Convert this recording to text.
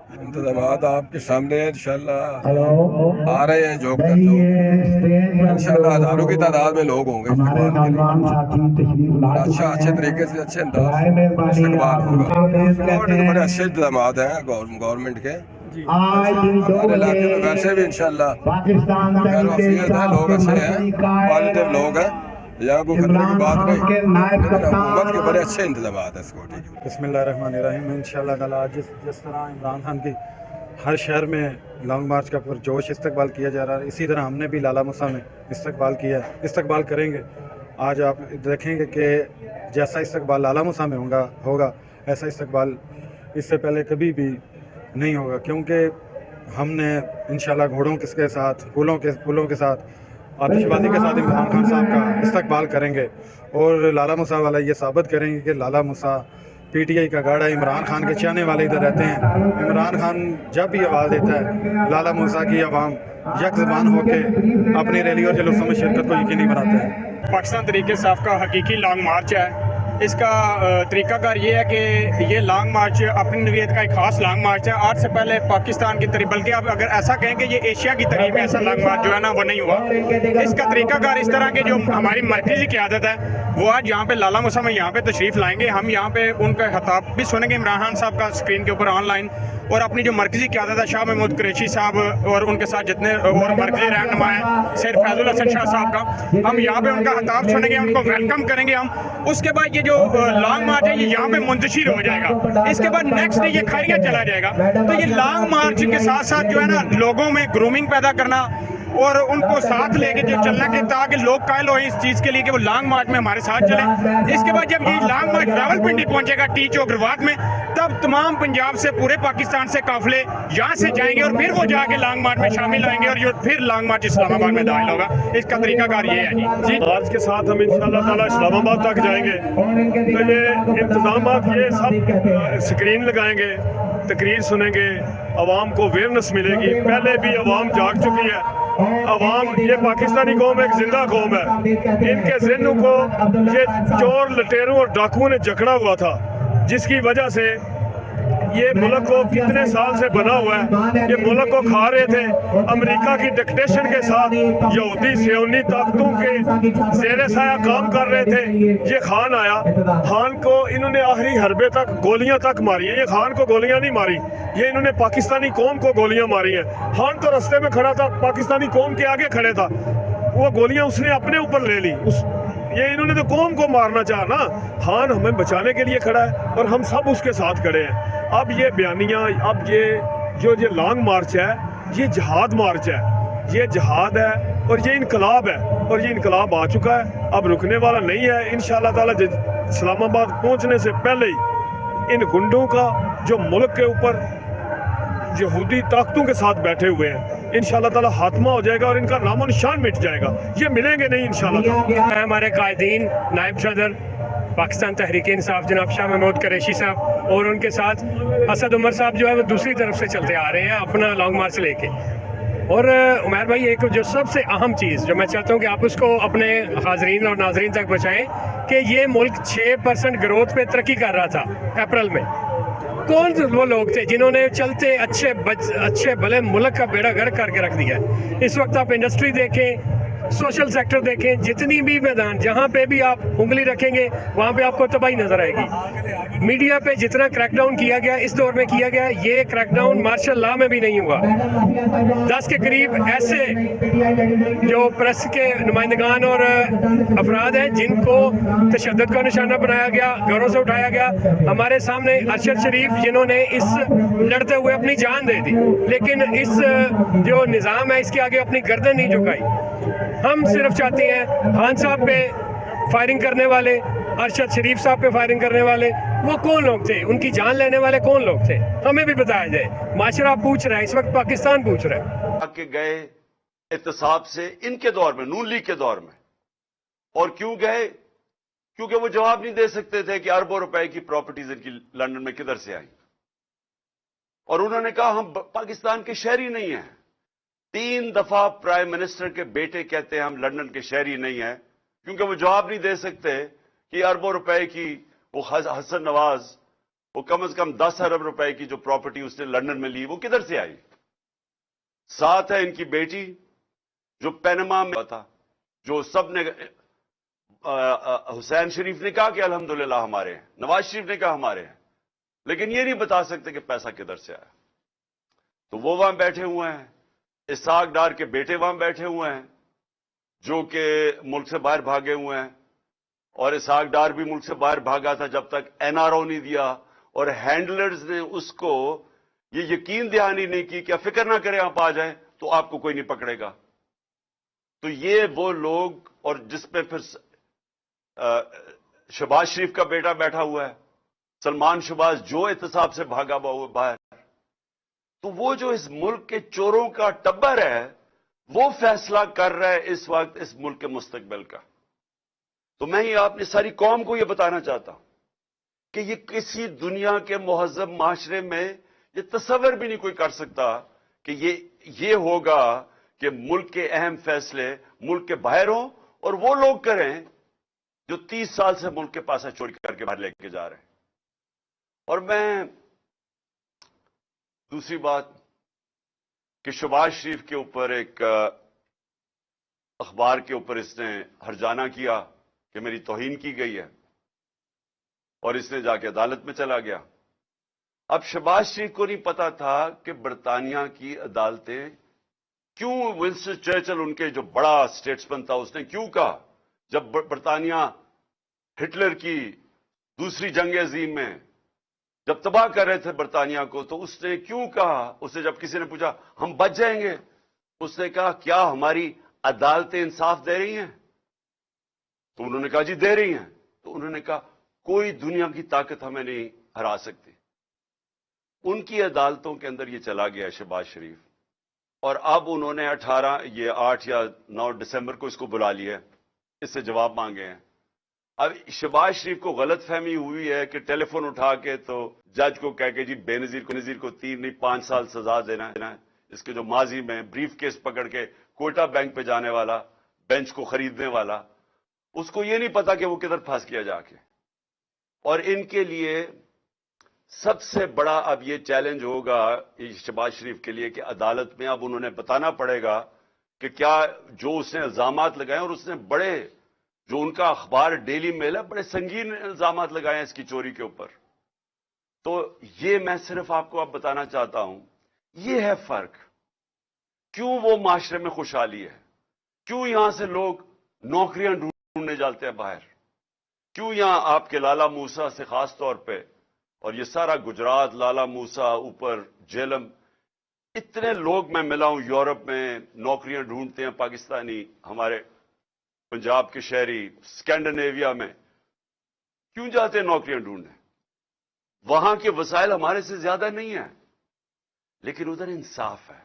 इंतजामात आपके सामने हैं इंशाल्लाह। आ रहे हैं जोक दर जोक, इंशाल्लाह हजारों की तादाद में लोग होंगे इस्तकबाल के लिए। अच्छा, अच्छे तरीके से अच्छे अंदाज से इस्तकबाल होगा। बड़े अच्छे इंतजामात हैं गवर्नमेंट के हमारे इलाके में। वैसे भी इंशाल्लाह खैर वफियत है, लोग अच्छे हैं, पॉजिटिव लोग हैं, यहाँ कोई खतरे की बात नहीं, लेकिन हुकूमत के बड़े अच्छे इंतजामात हैं सिक्योरिटी के। बिस्मिल्लाहिर्रहमानिर्रहीम। इंशाअल्लाह ताला जिस तरह इमरान खान की हर शहर में लॉन्ग मार्च का पुरजोश इस्तकबाल किया जा रहा है, इसी तरह हमने भी लाला मुसा में इस्तकबाल किया, इस्तकबाल करेंगे। आज आप देखेंगे कि जैसा इस्तकबाल लाला मुसा में होगा ऐसा इस्तकबाल इससे पहले कभी भी नहीं होगा, क्योंकि हमने इंशाअल्लाह घोड़ों के साथ फूलों के साथ आतिशबाजी के साथ इमरान खान साहब का इस्तकबाल करेंगे और लाला मुसा वाला ये साबित करेंगे कि लाला मुसा पीटीआई का गाड़ा, इमरान खान के चाहने वाले इधर रहते हैं। इमरान खान जब भी आवाज़ देता है, लाला मुसा की आवाम यक ज़बान होकर अपनी रैली और जुलूसों में शिरकत को यकीनी बनाते हैं। पाकिस्तान तहरीक इंसाफ का हकीकी लॉन्ग मार्च है। इसका तरीकाकार ये है कि ये लॉन्ग मार्च अपनी नवीयत का एक ख़ास लॉन्ग मार्च है। आज से पहले पाकिस्तान की तरीफ, बल्कि अब अगर ऐसा कहें कि ये एशिया की तरीफ में ऐसा लॉन्ग मार्च जो है ना वो नहीं हुआ। इसका तरीकाकार इस तरह के जो हमारी मरकज़ी क़यादत है वो आज यहाँ पे लाला मुसा में यहाँ पे तशरीफ़ लाएंगे। हम यहाँ पे उनका खिताब भी सुनेंगे इमरान खान साहब का स्क्रीन के ऊपर ऑनलाइन, और अपनी जो मरकज़ी क़यादत है शाह महमूद कुरैशी साहब और उनके साथ जितने और मरकज़ी रहनुमा हैं सैयद फैज़ुल हसन शाह साहब का, हम यहाँ पे उनका खिताब सुनेंगे, उनको वेलकम करेंगे हम। उसके बाद ये जो लॉन्ग मार्च है ये यहाँ पे मुंतशिर हो जाएगा। इसके बाद नेक्स्ट डे ये खैरियत चला जाएगा। तो ये लॉन्ग मार्च के साथ साथ जो है ना लोगों में ग्रूमिंग पैदा करना और उनको साथ लेके जो चलना के ताकि लोग कायल हो इस चीज़ के लिए कि वो लॉन्ग मार्च में हमारे साथ चले। इसके बाद जब ये लॉन्ग मार्च रावलपिंडी पहुंचेगा टी चौक रवात में, तब तमाम पंजाब से पूरे पाकिस्तान से काफिले यहाँ से जाएंगे और फिर वो जाके लॉन्ग मार्च में शामिल होंगे और जो फिर लॉन्ग मार्च इस्लामाबाद में दाखिल होगा। इसका तरीकाकार ये है जी। आज के साथ हम इंशाअल्लाह ताला इस्लामाबाद तक जाएंगे, तो ये इंतजामात ये सब स्क्रीन लगाएंगे, तकरीर सुनेंगे, आवाम को अवेयरनेस मिलेगी। पहले भी आवाम जाग चुकी है। अवाम, ये पाकिस्तानी कौम एक जिंदा कौम है, इनके ज़हनों को ये चोर लटेरों और डाकुओं ने जकड़ा हुआ था, जिसकी वजह से ये मुल्क को कितने साल से बना हुआ है। ये मुल्क को खा रहे थे अमेरिका की डिक्टेशन के साथ, यहूदी सियोनी ताकतों के ज़ेरे साया काम कर रहे थे। ये खान आया, खान को इन्होंने आखिरी हरबे तक गोलियां तक मारी है। ये खान को गोलियां नहीं मारी, ये इन्होंने पाकिस्तानी कौम को गोलियां मारी हैं। खान तो रास्ते में खड़ा था, पाकिस्तानी कौम के आगे खड़े था, वो गोलियां उसने अपने ऊपर ले ली। ये इन्होंने तो कौम को मारना चाहा ना। खान हमें बचाने के लिए खड़ा है और हम सब उसके साथ खड़े हैं। अब ये बयानियाँ, अब ये जो लॉन्ग मार्च है ये जहाद मार्च है, ये जहाद है और ये इनकलाब है, और ये इनकलाब आ चुका है, अब रुकने वाला नहीं है। इंशाअल्लाह ताला इस्लामाबाद पहुंचने से पहले ही इन गुंडों का जो मुल्क के ऊपर यहूदी ताकतों के साथ बैठे हुए हैं, इंशाअल्लाह ताला खात्मा हो जाएगा और इनका नामो निशान मिट जाएगा। ये मिलेंगे नहीं इंशाअल्लाह। हमारे कायदीन नायब सदर पाकिस्तान तहरीक इंसाफ जनाब शाह महमूद कुरैशी साहब और उनके साथ असद उमर साहब जो है वो दूसरी तरफ से चलते आ रहे हैं अपना लॉन्ग मार्च लेके। और उमर भाई एक जो सबसे अहम चीज़ जो मैं चाहता हूँ कि आप उसको अपने हाजरीन और नाजरीन तक पहुँचाएँ कि ये मुल्क 6% ग्रोथ पे तरक्की कर रहा था अप्रैल में। कौन वो लोग थे जिन्होंने चलते अच्छे भले मुल्क का बेड़ा गर्क करके रख दिया है। इस वक्त आप इंडस्ट्री देखें, सोशल सेक्टर देखें, जितनी भी मैदान जहाँ पे भी आप उंगली रखेंगे वहाँ पे आपको तबाही नजर आएगी। मीडिया पे जितना क्रैकडाउन किया गया इस दौर में किया गया, ये क्रैकडाउन मार्शल लॉ में भी नहीं हुआ। 10 के करीब ऐसे जो प्रेस के नुमाइंदगान और अफराद हैं जिनको तशद्दुद का निशाना बनाया गया, घरों से उठाया गया। हमारे सामने अरशद शरीफ जिन्होंने इस लड़ते हुए अपनी जान दे दी, लेकिन इस जो निज़ाम है इसके आगे अपनी गर्दन नहीं झुकाई। हम सिर्फ चाहते हैं खान साहब पे फायरिंग करने वाले, अरशद शरीफ साहब पे फायरिंग करने वाले वो कौन लोग थे, उनकी जान लेने वाले कौन लोग थे, हमें भी बताया जाए। माशरा पूछ रहा है, इस वक्त पाकिस्तान पूछ रहा है कि गए एहतसाब से इनके दौर में, नून लीग के दौर में, और क्यों गए? क्योंकि वो जवाब नहीं दे सकते थे कि अरबों रुपए की प्रॉपर्टीज इनकी लंदन में किधर से आई, और उन्होंने कहा हम पाकिस्तान के शहरी नहीं हैं। 3 दफा प्राइम मिनिस्टर के बेटे कहते हैं हम लंदन के शहरी नहीं हैं, क्योंकि वो जवाब नहीं दे सकते कि अरबों रुपए की वो हसन नवाज वो कम से कम 10 अरब रुपए की जो प्रॉपर्टी उसने लंदन में ली वो किधर से आई? साथ है इनकी बेटी जो पैनमा में था, जो सबने हुसैन शरीफ ने कहा कि अल्हम्दुलिल्लाह हमारे हैं, नवाज शरीफ ने कहा हमारे हैं, लेकिन ये नहीं बता सकते कि पैसा किधर से आया। तो वो वहां बैठे हुए हैं, इसहाक डार के बेटे वहां बैठे हुए हैं जो कि मुल्क से बाहर भागे हुए हैं, और इसहाक डार भी मुल्क से बाहर भागा था जब तक एनआरओ नहीं दिया और हैंडलर्स ने उसको ये यकीन दहानी नहीं की कि फिक्र ना करें आप आ जाएं तो आपको कोई नहीं पकड़ेगा। तो ये वो लोग, और जिसपे फिर शहबाज शरीफ का बेटा बैठा हुआ है, सलमान शहबाज, जो एहतसाब से भागा हुआ बाहर। तो वो जो इस मुल्क के चोरों का टब्बर है वो फैसला कर रहा है इस वक्त इस मुल्क के मुस्तकबिल का। तो मैं ये अपनी सारी कौम को ये बताना चाहता हूं कि ये किसी दुनिया के मुहज़्ज़ब माशरे में ये तसव्वुर भी नहीं कोई कर सकता कि ये होगा कि मुल्क के अहम फैसले मुल्क के बाहर हों और वो लोग करें जो 30 साल से मुल्क के पास चोरी करके बाहर लेके जा रहे हैं। और मैं दूसरी बात कि शहबाज शरीफ के ऊपर एक अखबार के ऊपर इसने हर्जाना किया कि मेरी तौहीन की गई है और इसने जाके अदालत में चला गया। अब शहबाज शरीफ को नहीं पता था कि बरतानिया की अदालतें क्यों, विंस्टन चर्चिल उनके जो बड़ा स्टेट्समैन था उसने क्यों कहा जब बरतानिया हिटलर की दूसरी जंग अजीम में जब तबाह कर रहे थे बरतानिया को, तो उसने क्यों कहा, उससे जब किसी ने पूछा हम बच जाएंगे, उसने कहा क्या हमारी अदालतें इंसाफ दे रही हैं? तो उन्होंने कहा जी दे रही हैं। तो उन्होंने कहा कोई दुनिया की ताकत हमें नहीं हरा सकती। उनकी अदालतों के अंदर ये चला गया शहबाज शरीफ, और अब उन्होंने 8 या 9 दिसंबर को इसको बुला लिया, इससे जवाब मांगे हैं। अब शहबाज शरीफ को गलत फहमी हुई है कि टेलीफोन उठा के तो जज को कह के जी बेनजीर को 3 नहीं 5 साल सजा देना है। इसके जो माजी में ब्रीफ केस पकड़ के कोयटा बैंक पे जाने वाला, बेंच को खरीदने वाला, उसको ये नहीं पता कि वो किधर फंस गया जाके। और इनके लिए सबसे बड़ा अब ये चैलेंज होगा शहबाज शरीफ के लिए कि अदालत में अब उन्होंने बताना पड़ेगा कि क्या जो उसने इल्जामात लगाए, और उसने बड़े, जो उनका अखबार डेली मेल है, बड़े संगीन इल्जामात लगाए हैं इसकी चोरी के ऊपर। तो ये मैं सिर्फ आपको अब बताना चाहता हूं, ये है फर्क। क्यों वो माशरे में खुशहाली है, क्यों यहां से लोग नौकरियां ढूंढने जाते हैं बाहर, क्यों यहां आपके लाला मूसा से खास तौर पे, और ये सारा गुजरात, लाला मूसा, ऊपर झेलम, इतने लोग मैं मिला हूं यूरोप में नौकरियां ढूंढते हैं पाकिस्तानी, हमारे पंजाब के शहरी, स्कैंडिनेविया में क्यों जाते हैं नौकरियां ढूंढने? वहां के वसाइल हमारे से ज्यादा नहीं है, लेकिन उधर इंसाफ है।